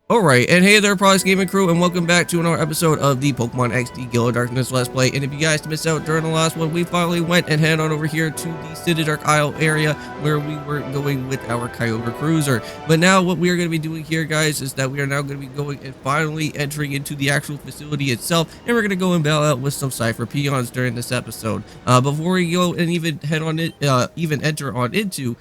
Alright, and hey there, Prox Gaming Crew, and welcome back to another episode of the Pokemon XD Gale of Darkness Let's Play. And if you guys missed out during the last one, we finally went and headed on over here to the Citadark Isle area where we were going with our Kyogre Cruiser. But now what we are going to be doing here, guys, is that we are now going to be going and finally entering into the actual facility itself, and we're going to go and battle out with some Cipher peons during this episode. Before we go and even head on it, even enter on into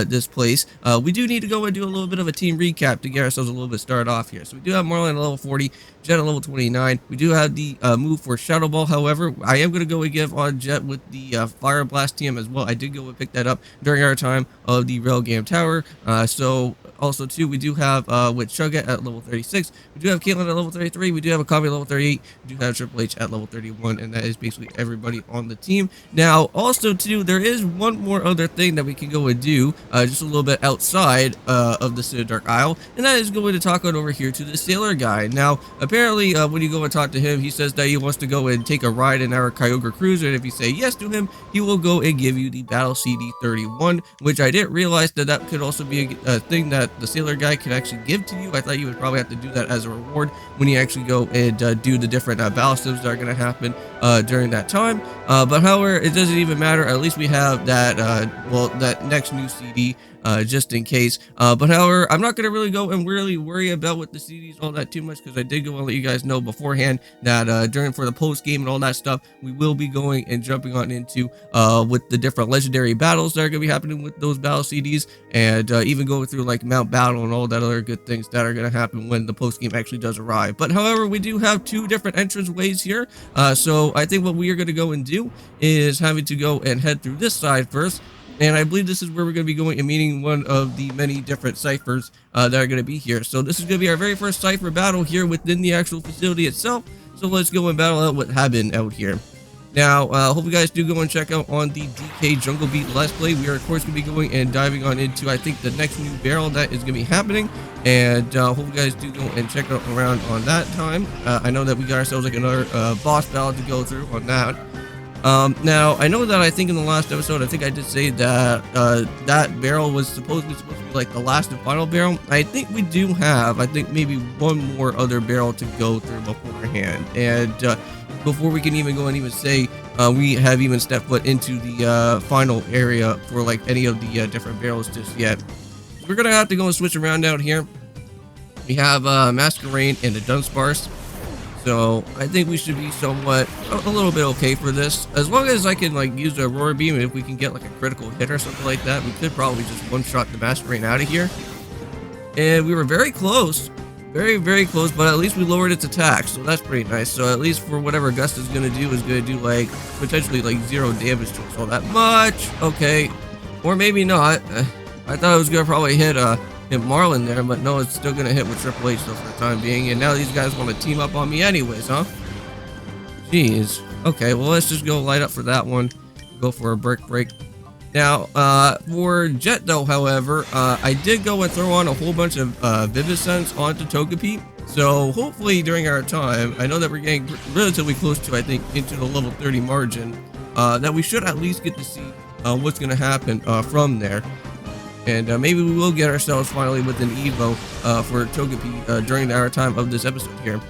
this place, we do need to go and do a little bit of a team recap to get ourselves a little bit started off here. So we do have Marlin at level 40, Jet at level 29. We do have the move for Shadow Ball. However, I am going to go and give on Jet with the Fire Blast TM as well. I did go and pick that up during our time of the Railgam Tower. So also too, we do have with Chuggett at level 36. We do have Caitlyn at level 33. We do have a Akami at level 38. We do have Triple H at level 31, and that is basically everybody on the team. Now, also too, there is one more other thing that we can go and do, just a little bit outside of the Citadark Isle, and that is going to talk on over here to the sailor guy. Now, apparently, when you go and talk to him, he says that he wants to go and take a ride in our Kyogre Cruiser, and if you say yes to him, he will go and give you the Battle CD 31, which I didn't realize that that could also be a thing that the sailor guy can actually give to you. I thought you would probably have to do that as a reward when you actually go and do the different battle sims that are going to happen during that time. But however, it doesn't even matter. At least we have that, well, that next new CD just in case. But however, I'm not going to really go and really worry about with the CDs all that too much, because I did go and let you guys know beforehand that during for the post game and all that stuff, we will be going and jumping on into with the different legendary battles that are going to be happening with those battle CDs, and even going through like Mount Battle and all that other good things that are going to happen when the post game actually does arrive. But however, we do have two different entrance ways here, so I think what we are going to go and do is having to go and head through this side first. And I believe this is where we're going to be going and meeting one of the many different ciphers that are going to be here. So this is going to be our very first cipher battle here within the actual facility itself. So let's go and battle out with Haben out here. Now, hope you guys do go and check out on the DK Jungle Beat Let's Play. We are, of course, going to be going and diving on into, I think, the next new barrel that is going to be happening. And hope you guys do go and check out around on that time. I know that we got ourselves like another boss battle to go through on that. Now, I know that I think in the last episode, I think I did say that that barrel was supposed to be like the last and final barrel. I think we do have, I think maybe one more other barrel to go through beforehand. And before we can even go and even say we have even stepped foot into the final area for like any of the different barrels just yet. So we're going to have to go and switch around out here. We have Masquerain and the Dunsparce. So I think we should be somewhat a little bit okay for this. As long as I can like use a Aurora Beam, and if we can get like a critical hit or something like that, we could probably just one-shot the Masquerain out of here. And we were very close. Very close, but at least we lowered its attack, so that's pretty nice. So at least for whatever Gust is going to do like potentially like 0 damage to us all that much. Okay. Or maybe not. I thought it was going to probably hit Marlin there, but no, it's still gonna hit with Triple H though for the time being. And now these guys want to team up on me anyways, huh? Jeez. Okay, well, let's just go light up for that one. Go for a break. Now, for Jet though, however, I did go and throw on a whole bunch of Viviscence onto Togepi. So hopefully during our time, I know that we're getting relatively close to, I think, into the level 30 margin, that we should at least get to see what's gonna happen from there. And maybe we will get ourselves finally with an Evo for Togepi during our time of this episode here.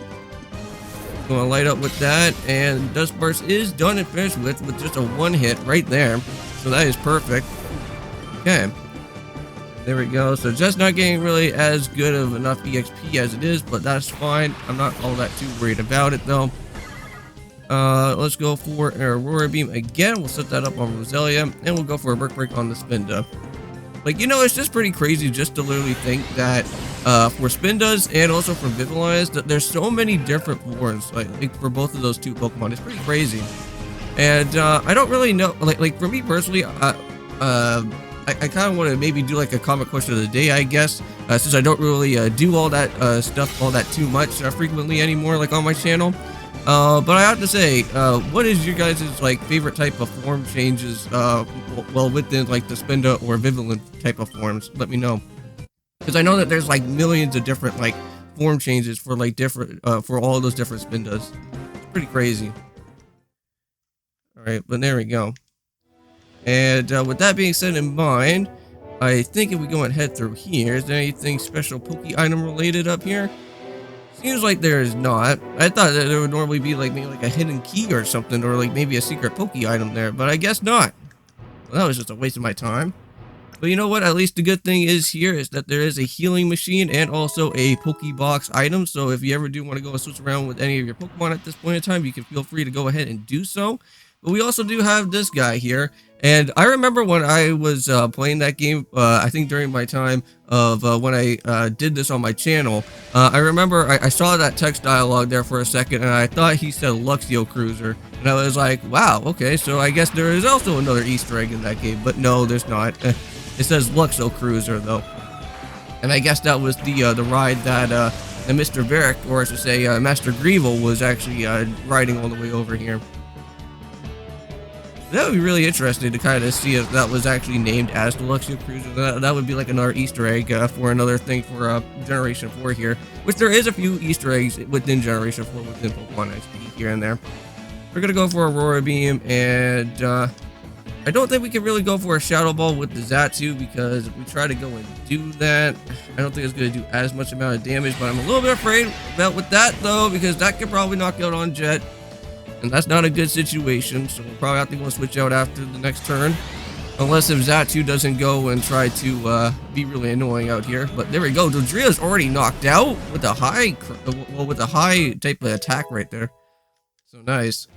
Going to light up with that, and Dunsparce is done and finished with just a one hit right there. So that is perfect. Okay. There we go. So just not getting really as good of enough EXP as it is, but that's fine. I'm not all that too worried about it though. Let's go for an Aurora Beam again. We'll set that up on Roselia, and we'll go for a Break on the Spinda. Like, you know, it's just pretty crazy just to literally think that for Spindas and also for Vivillons, that there's so many different forms, like for both of those two Pokemon. It's pretty crazy. And I don't really know, like for me personally, I kind of want to maybe do like a comic question of the day, I guess, since I don't really do all that stuff all that too much frequently anymore, like on my channel. But I have to say, what is your guys' like favorite type of form changes, well, within like the Spinda or Vivillon type of forms? Let me know, because I know that there's like millions of different like form changes for like different for all those different Spindas. It's pretty crazy. All right, but there we go. And with that being said in mind, I think if we go and head through here, is there anything special Poke item related up here? Seems like there is not. I thought that there would normally be like maybe like a hidden key or something, or like maybe a secret Poke item there, but I guess not. Well, that was just a waste of my time. But you know what? At least the good thing is here is that there is a healing machine and also a Pokebox item. So if you ever do want to go and switch around with any of your Pokemon at this point in time, you can feel free to go ahead and do so. But we also do have this guy here. And I remember when I was playing that game, I think during my time of when I did this on my channel, I remember I saw that text dialogue there for a second, and I thought he said Luxio Cruiser. And I was like, wow, okay, so I guess there is also another Easter egg in that game. But no, there's not. It says Luxio Cruiser, though. And I guess that was the ride that Mr. Varric, or I should say Master Greevil, was actually riding all the way over here. That would be really interesting to kind of see if that was actually named as the Luxio Cruiser. That would be like another Easter egg for another thing for Generation 4 here. Which there is a few Easter eggs within Generation 4 within Pokemon XD here and there. We're going to go for Aurora Beam, and I don't think we can really go for a Shadow Ball with the Xatu, because if we try to go and do that, I don't think it's going to do as much amount of damage, but I'm a little bit afraid about with that though, because that could probably knock out on Jet. And that's not a good situation, so we'll probably have to go switch out after the next turn. Unless if Xatu doesn't go and try to be really annoying out here. But there we go. Dodria's already knocked out with a high type of attack right there. So nice.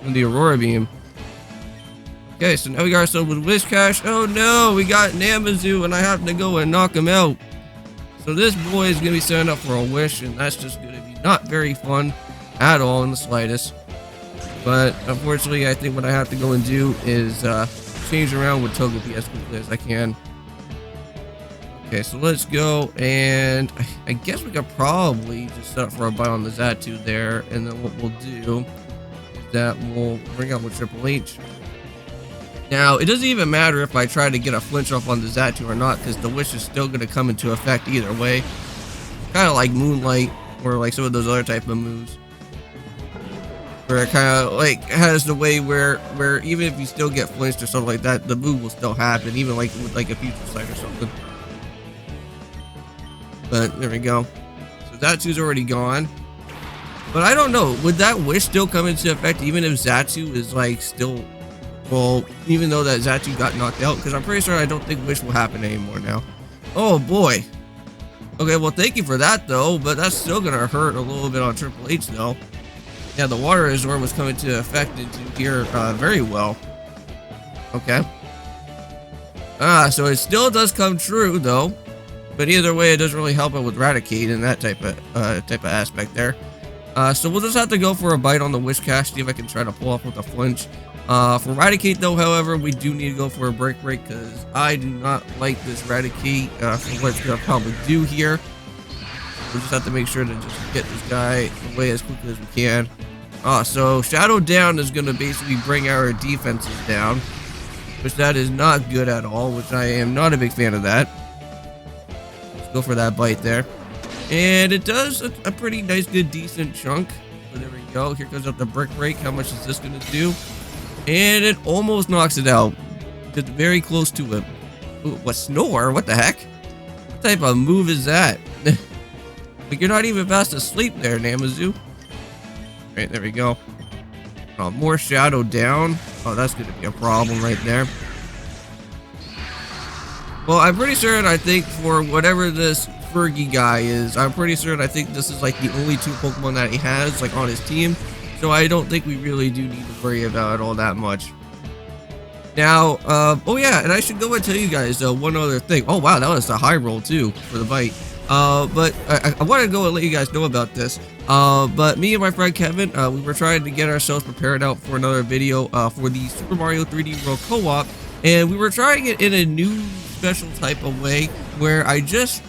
And the Aurora Beam. Okay, so now we got ourselves with Whiscash. Oh no, we got Namazu and I have to go and knock him out. So this boy is going to be setting up for a Wish, and that's just going to be not very fun at all in the slightest. But unfortunately, I think what I have to go and do is change around with Togepi as quickly as I can. Okay, so let's go, and I guess we could probably just set up for a bite on the Xatu there, and then what we'll do is that we'll bring out with Triple H. Now, it doesn't even matter if I try to get a flinch off on the Xatu or not, because the Wish is still going to come into effect either way. Kind of like Moonlight, or like some of those other type of moves, where it kind of like has the way where even if you still get flinched or something like that, the move will still happen, even like with like a Future Sight or something. But there we go. So Xatu's already gone. But I don't know, would that Wish still come into effect even if Xatu is like still, well, even though that Xatu got knocked out? Because I'm pretty sure I don't think Wish will happen anymore now. Oh boy. Okay, well thank you for that though, but that's still gonna hurt a little bit on Triple H though. Yeah, the Water Resort was coming to effect into here very well. Okay. So it still does come true though, but either way, it doesn't really help it with Raticate and that type of aspect there. So we'll just have to go for a bite on the Whiscash, see if I can try to pull off with a flinch. For Raticate though, however, we do need to go for a break because I do not like this Raticate for what it's gonna probably do here. We'll just have to make sure to just get this guy away as quickly as we can. So Shadow Down is going to basically bring our defenses down, which that is not good at all, which I am not a big fan of that. Let's go for that bite there. And it does a pretty nice, good, decent chunk. So there we go. Here comes up the Brick Break. How much is this going to do? And it almost knocks it out. Just very close to it. Ooh, what, Snore? What the heck? What type of move is that? Like, you're not even fast asleep there, Namazu. Right, there we go. More Shadow Down. Oh, that's going to be a problem right there. Well, I'm pretty certain, I think, for whatever this Fergie guy is, I'm pretty certain I think this is, like, the only two Pokemon that he has, like, on his team. So I don't think we really do need to worry about it all that much. Now, oh yeah, and I should go and tell you guys, one other thing. Oh, wow, that was a high roll, too, for the bite. But I want to go and let you guys know about this. But me and my friend Kevin, we were trying to get ourselves prepared out for another video for the Super Mario 3D World Co-op, and we were trying it in a new special type of way where I just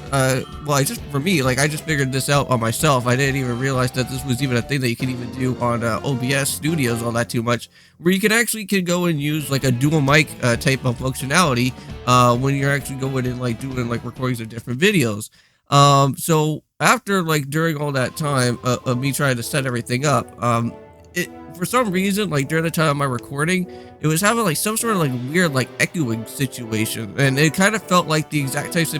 for me, like, I just figured this out on myself. I didn't even realize that this was even a thing that you can even do on OBS Studios all that too much, where you can go and use like a dual mic type of functionality when you're actually going and like doing like recordings of different videos. So after like during all that time of me trying to set everything up, for some reason, like during the time of my recording, it was having like some sort of like weird like echoing situation, and it kind of felt like the exact type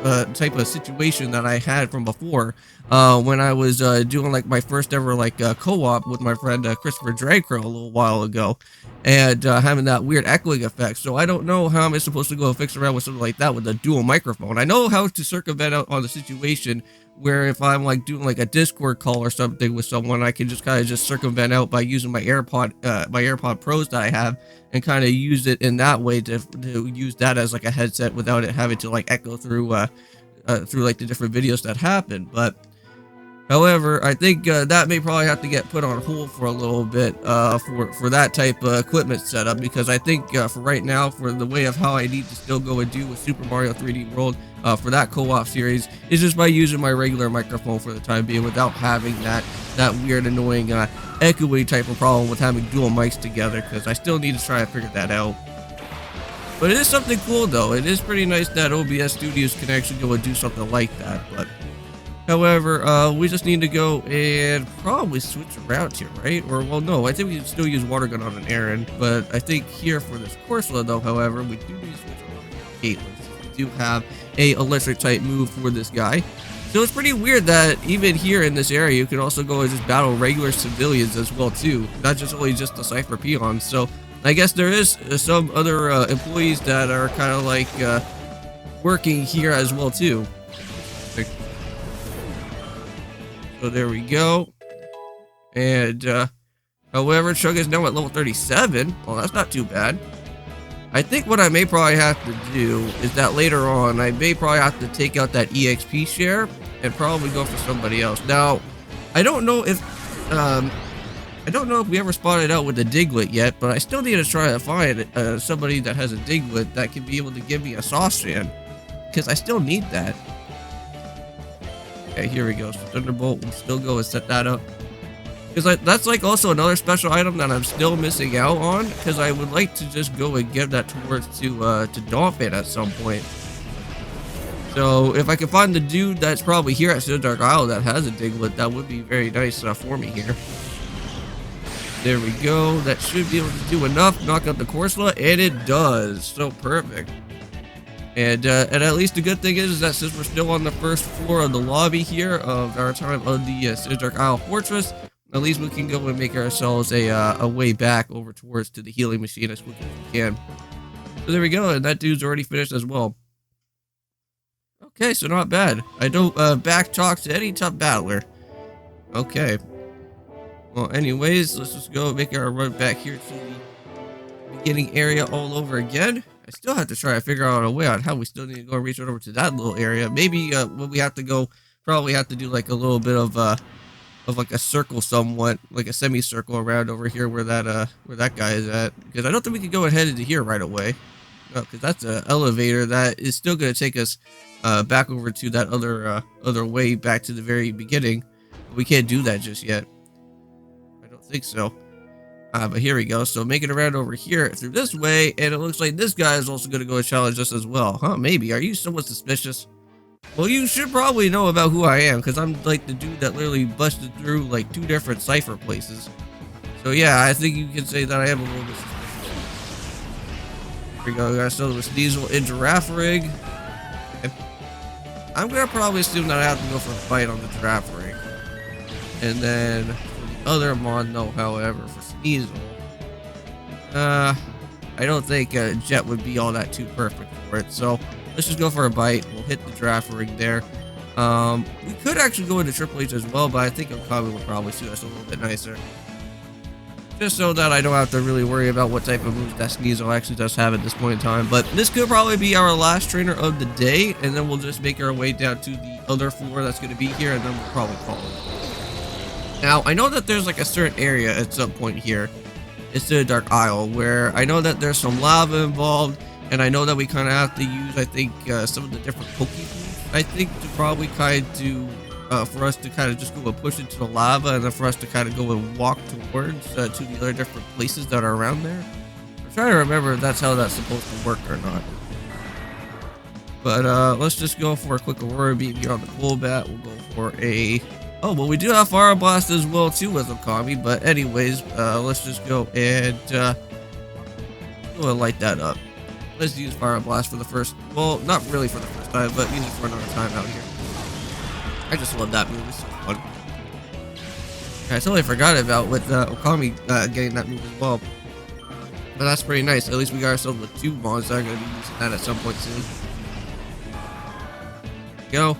of type of situation that I had from before when I was doing like my first ever like co-op with my friend Christopher Dragcrow a little while ago, and having that weird echoing effect. So I don't know how I'm supposed to go fix around with something like that with a dual microphone. I know how to circumvent out on the situation where if I'm like doing like a Discord call or something with someone, I can just kind of just circumvent out by using my AirPod Pros that I have, and kind of use it in that way to use that as like a headset without it having to like echo through through like the different videos that happen. But however, I think that may probably have to get put on hold for a little bit for that type of equipment setup, because I think for right now, for the way of how I need to still go and do with Super Mario 3D World for that co-op series, is just by using my regular microphone for the time being without having that weird annoying echoing type of problem with having dual mics together, because I still need to try and figure that out. But it is something cool though. It is pretty nice that OBS Studios can actually go and do something like that. But however, we just need to go and probably switch around here, right? Or, well, no, I think we can still use water gun on an Aaron, but I think here for this Corsola, though, however, we do need to switch over to Caitlyn. We do have a electric type move for this guy. So it's pretty weird that even here in this area, you can also go and just battle regular civilians as well, too. Not just only just the Cipher peons. So I guess there is some other employees that are kind of like working here as well, too. So there we go. And however, Chug is now at level 37. Well, that's not too bad. I think what I may probably have to do is that later on, I may probably have to take out that EXP share and probably go for somebody else. Now, I don't know if we ever spotted out with the Diglett yet, but I still need to try to find somebody that has a Diglett that can be able to give me a sauce fan, because I still need that. Okay, here we go. So Thunderbolt, we'll still go and set that up, because that's like also another special item that I'm still missing out on, because I would like to just go and give that towards to Dolphin at some point. So if I can find the dude that's probably here at Citadark Isle that has a Diglett, that would be very nice for me here. There we go. That should be able to do enough. Knock out the Corsola, and it does. So perfect. And at least the good thing is that since we're still on the first floor of the lobby here of our time of the Citadark Isle Fortress, at least we can go and make ourselves a way back over towards to the healing machine as quickly as we can. So there we go, and that dude's already finished as well. Okay, so not bad. I don't back talk to any tough battler. Okay. Well, anyways, let's just go make our run back here to the beginning area all over again. I still have to try to figure out a way on how we still need to go and reach over to that little area. Maybe when we have to go, probably have to do like a little bit of like a circle somewhat, like a semicircle around over here where that guy is at. Because I don't think we can go ahead into here right away. No, because that's an elevator that is still going to take us back over to that other way back to the very beginning. But we can't do that just yet. I don't think so. But here we go. So make it around over here through this way, and it looks like this guy is also going to go and challenge us as well. Huh? Maybe. Are you somewhat suspicious? Well, you should probably know about who I am, because I'm like the dude that literally busted through like 2 different Cipher places. So yeah, I think you can say that I am a little bit suspicious. Here we go. We got ourselves with Sneasel and Giraffe Rig. I'm going to probably assume that I have to go for a fight on the Giraffe Rig. And then for the other mod, no, however, for Sneasel, I don't think Jet would be all that too perfect for it. So let's just go for a bite. We'll hit the Giraffe Rig there. We could actually go into Triple H as well, but I think Okami would probably suit us a little bit nicer. Just so that I don't have to really worry about what type of moves that Sneasel actually does have at this point in time. But this could probably be our last trainer of the day, and then we'll just make our way down to the other floor that's going to be here, and then we'll probably call it. Now, I know that there's like a certain area at some point here. It's the Dark Isle, where I know that there's some lava involved, and I know that we kind of have to use, I think, some of the different Pokéballs, I think, to probably kind of for us to kind of just go and push into the lava, and then for us to kind of go and walk towards to the other different places that are around there. I'm trying to remember if that's how that's supposed to work or not. But let's just go for a quick Aurora Beam here on the Golbat. We'll go for a Oh, well, we do have Fire Blast as well, too, with Okami. But anyways, let's just go and go and light that up. Let's use Fire Blast for the first, well, not really for the first time, but use it for another time out here. I just love that move. It's so fun. I totally forgot about with Okami getting that move as well. But that's pretty nice. At least we got ourselves with 2 mons that are going to be using that at some point soon. Go.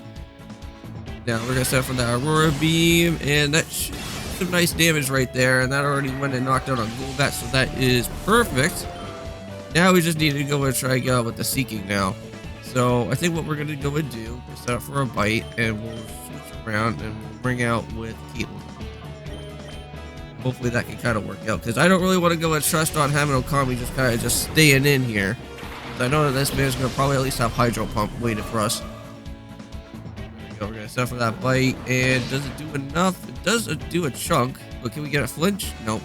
Now we're going to set up for the Aurora Beam, and that should do some nice damage right there. And that already went and knocked out on Golbat, so that is perfect. Now we just need to go and try and get out with the Seeking now. So I think what we're going to go and do is set up for a bite, and we'll switch around and we'll bring out with Caitlyn. Hopefully that can kind of work out, because I don't really want to go and trust on having Okami just kind of just staying in here. I know that this man's going to probably at least have Hydro Pump waiting for us. There we go, we're going to set for that bite, and does it do enough? It does do a chunk, but can we get a flinch? Nope.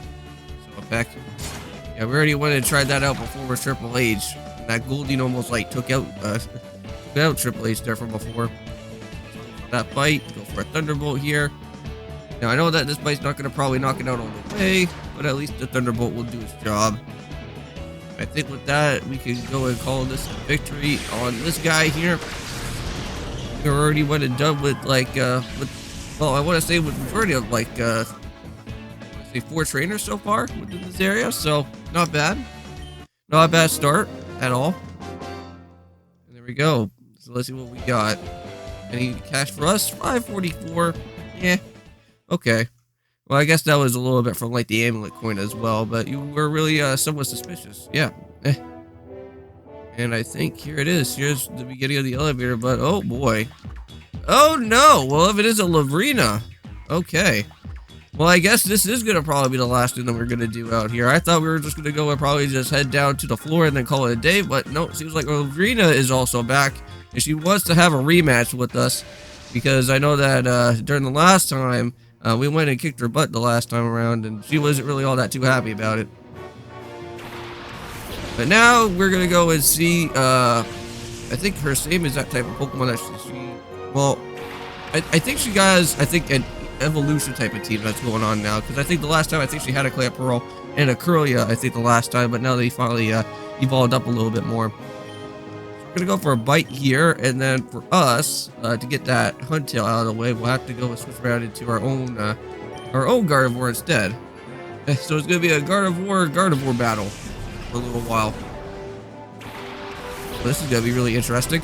So back. Yeah, we already went and tried that out before with Triple H. And that Goldeen almost like took out Triple H there from before. So that bite, go for a Thunderbolt here. Now, I know that this bite's not going to probably knock it out all the way, but at least the Thunderbolt will do its job. I think with that, we can go and call this a victory on this guy here. We already went and done with, like, well, I want to say with majority of, like, 4 trainers so far within this area, so not bad. Not a bad start at all. And there we go. So let's see what we got. Any cash for us? 544. Yeah. Okay. Well, I guess that was a little bit from like the amulet coin as well, but you were really somewhat suspicious. Yeah. And I think here it is. Here's the beginning of the elevator, but oh boy. Oh no! Well, if it is a Lovrina. Okay. Well, I guess this is going to probably be the last thing that we're going to do out here. I thought we were just going to go and probably just head down to the floor and then call it a day, but no, it seems like Lovrina is also back, and she wants to have a rematch with us, because I know that during the last time, we went and kicked her butt the last time around, and she wasn't really all that too happy about it. But now we're going to go and see, I think her same is that type of Pokemon that she well, I think she has, an evolution type of team that's going on now, because I think the last time I think she had a Clamperl and a Curlia, I think the last time, but now they finally evolved up a little bit more. So we're gonna go for a bite here, and then for us to get that Huntail out of the way, we'll have to go and switch around into our own Gardevoir instead. So it's gonna be a Gardevoir battle for a little while. So this is gonna be really interesting.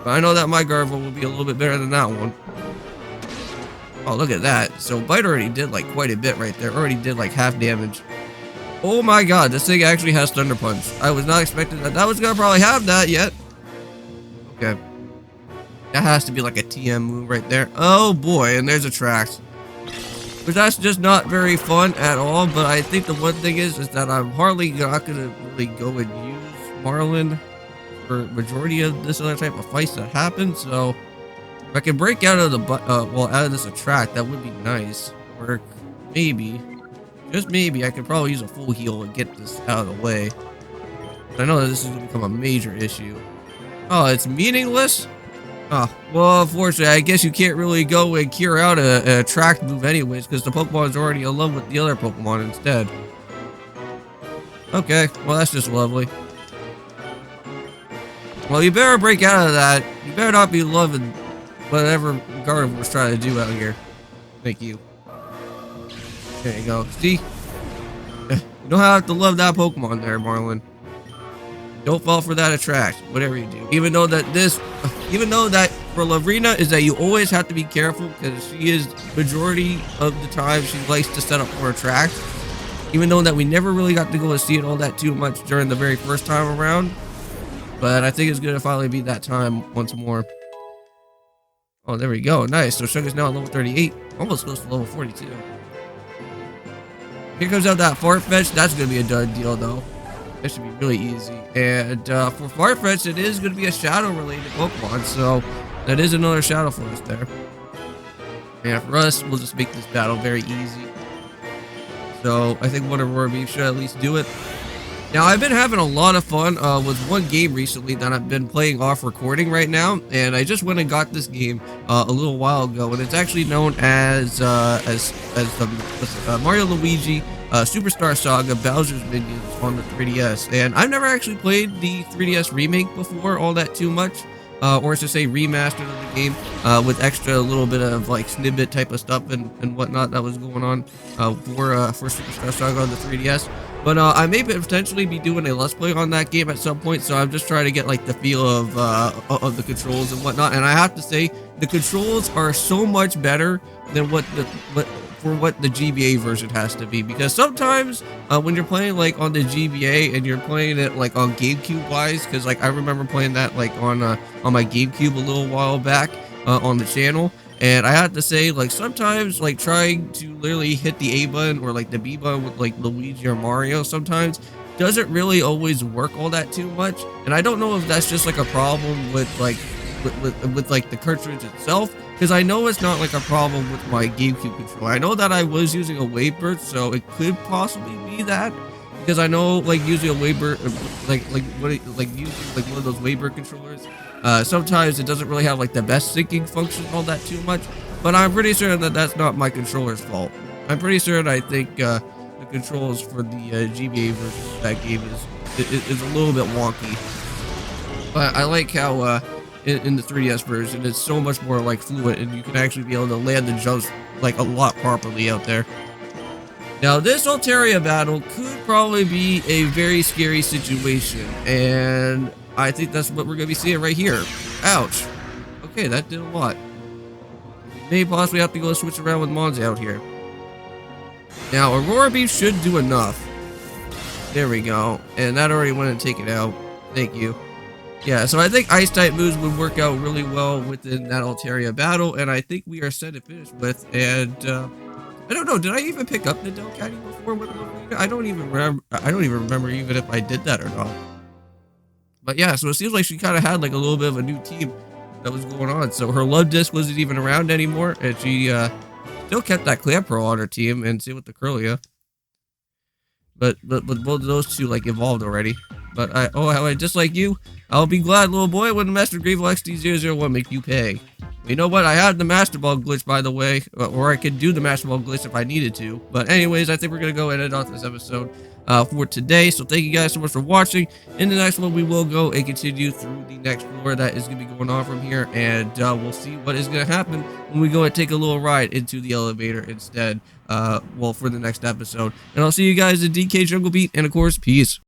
But I know that my Gardevoir will be a little bit better than that one. Oh, look at that. So Bite already did like quite a bit right there. Already did like half damage. Oh my god, this thing actually has Thunder Punch. I was not expecting that was gonna probably have that yet. Okay. That has to be like a TM move right there. Oh boy, and there's a Trax. But that's just not very fun at all. But I think the one thing is that I'm hardly not gonna really go and use Marlin for majority of this other type of fights that happen. So if I can break out of the out of this attract, that would be nice. Or maybe, just maybe, I could probably use a full heal and get this out of the way. But I know that this is going to become a major issue. Oh, it's meaningless? Oh, well, unfortunately, I guess you can't really go and cure out a attract move anyways, because the Pokemon is already in love with the other Pokemon instead. Okay, well, that's just lovely. Well, you better break out of that. You better not be loving whatever Gardevoir's trying to do out here. Thank you. There you go. See? You don't have to love that Pokemon there, Marlin. Don't fall for that attract, whatever you do. Even though that for Lovrina is that you always have to be careful, because she is, majority of the time, she likes to set up for attract. Even though that we never really got to go and see it all that too much during the very first time around. But I think it's going to finally be that time once more. Oh, there we go. Nice. So Sugar's now at level 38. Almost close to level 42. Here comes out that Farfetch. That's going to be a done deal, though. That should be really easy. And for Farfetch, it is going to be a Shadow-related Pokemon. So that is another Shadow for us there. And for us, we'll just make this battle very easy. So I think one of our beef should at least do it. Now, I've been having a lot of fun with one game recently that I've been playing off recording right now, and I just went and got this game a little while ago, and it's actually known as the Mario Luigi Superstar Saga Bowser's Minions on the 3DS. And I've never actually played the 3DS remake before all that too much, or to say remastered of the game with extra little bit of like snippet type of stuff and whatnot that was going on for Superstar Saga on the 3DS. But I may potentially be doing a Let's Play on that game at some point, so I'm just trying to get like the feel of the controls and whatnot. And I have to say, the controls are so much better than what the GBA version has to be, because sometimes when you're playing like on the GBA and you're playing it like on GameCube wise, because like I remember playing that like on my GameCube a little while back on the channel. And I have to say, like, sometimes, like, trying to literally hit the A button or, like, the B button with, like, Luigi or Mario sometimes doesn't really always work all that too much. And I don't know if that's just, like, a problem with, like, with like, the cartridge itself. Because I know it's not, like, a problem with my GameCube controller. I know that I was using a Wavebird, so it could possibly be that. Because I know, like, using a Wavebird, using, like, one of those Wavebird controllers, sometimes it doesn't really have like the best syncing function all that too much, but I'm pretty sure that that's not my controller's fault. I'm pretty certain I think the controls for the GBA version of that game is a little bit wonky. But I like how in the 3DS version it's so much more like fluid, and you can actually be able to land the jumps like a lot properly out there. Now, this Altaria battle could probably be a very scary situation, and I think that's what we're going to be seeing right here. Ouch. Okay, that did a lot. May possibly have to go switch around with Mons out here. Now, Aurora Beam should do enough. There we go. And that already went and take it out. Thank you. Yeah, so I think Ice-type moves would work out really well within that Altaria battle, and I think we are set to finish with, and I don't know, did I even pick up the Delcatty before with Lovrina? I don't even remember even if I did that or not. But yeah, so it seems like she kind of had like a little bit of a new team that was going on. So her love disc wasn't even around anymore, and she still kept that Clamperl on her team, and same with the Curlia. But both of those two like evolved already. But how I just like you, I'll be glad, little boy, when the Master Gravel XD001 make you pay. You know what? I had the Master Ball glitch, by the way, or I could do the Master Ball glitch if I needed to. But anyways, I think we're gonna go and end off this episode for today. So thank you guys so much for watching. In the next one, we will go and continue through the next floor that is gonna be going on from here, and we'll see what is gonna happen when we go and take a little ride into the elevator instead. Well, for the next episode. And I'll see you guys in DK Jungle Beat, and of course, peace.